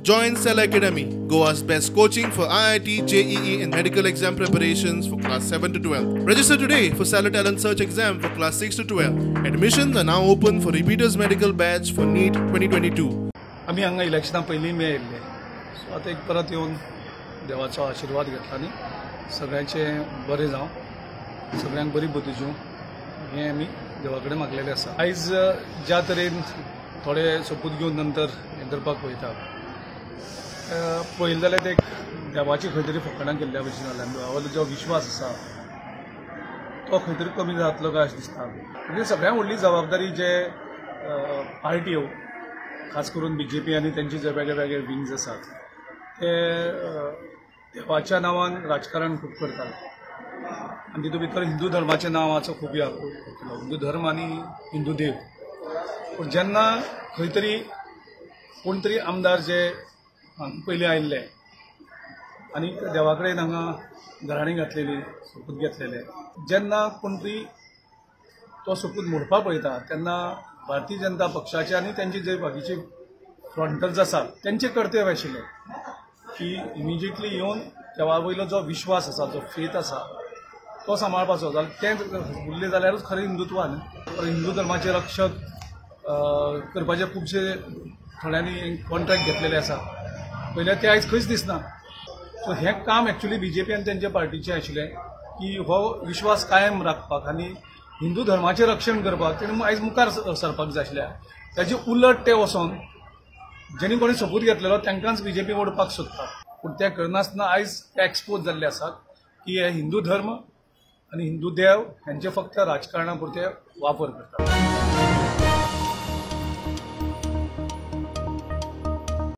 Join Cell Academy, Goa's best coaching for IIT, JEE and medical exam preparations for class 7 to 12. Register today for Cell Talent Search exam for class 6 to 12. Admissions are now open for repeaters medical batch for NEET 2022. आम्ही हांगा इलेक्शना पयलीं मेळिल्ले so आतां एक परत येवन देवाचो आशिर्वाद घेतला आनी सगळ्यांचें बरें जावं सगळ्यांक बरी बुद्धी दिवं हें आमी देवा कडेन मागलेलें आसा आयज ज्या तरेन थोडे सोपूत घेवन नंतर हें करपाक वयता पळयलें जाल्यार ते देवाची खंय तरी फकाणां केल्ल्या भशेन जाल्यान देवावयलो जो विश्वास आसा तो खंय तरी कमी जातलो काय अशें दिसता म्हणजे सगळ्यांत व्हडली जबाबदारी जे पार्ट्यो खास करून BJP आनी तेंचे जे वेगळे वेगळे विंग्स आसात ते देवाच्या नांवान राजकारण खूब करतात आनी तितूंत भितर हिंदू धर्माच्या नांवाचो खूब हिंदू धर्म आनी हिंदू देव पूण जेन्ना खंय तरी कोण तरी आमदार जे पयलीं आयिल्ले आनी देवा कडेन हांगा घराणी घातलेली सोपूत घेतलेले जेन्ना कोण तरी तो सोपूत मोडपा पळयता तेन्ना भारतीय जनता पक्षाचे आनी तेंचे जे बाकीचे फ्रंटर्स आसात तेंचे कर्तव्य आशिल्लें की इमिजिएटली येवन देवा वयलो जो विश्वास आसा जो फेथ आसा तो सांबाळपाचो जाल्यार तें उरलें जाल्यारूच खरें हिंदुत्वान हिंदू धर्माचे रक्षक करपाचे खुबशे थोड्यांनी कॉन्ट्रॅक्ट घेतलेले आसा पयले ते आयज खंयच दिसना सो हें काम एक्चुअली BJP आनी तेंच्या पार्टीचें आशिल्लें की हो विश्वास कायम राखपाक आनी हिंदू धर्माचें रक्षण करपाक तेणें आयज मुखार सरपाक जाय आशिल्लें ताचे उलट ते वचोन जेणी कोणी सोपूत घेतलेलो तांकांच BJP ओडपाक सोदता पूण तें करनासतना आयज ते एक्सपोज जाल्ले आसात की हे हिंदू धर्म आनी हिंदू देव हांचे फक्त राजकारणा पुरते वापर करतात.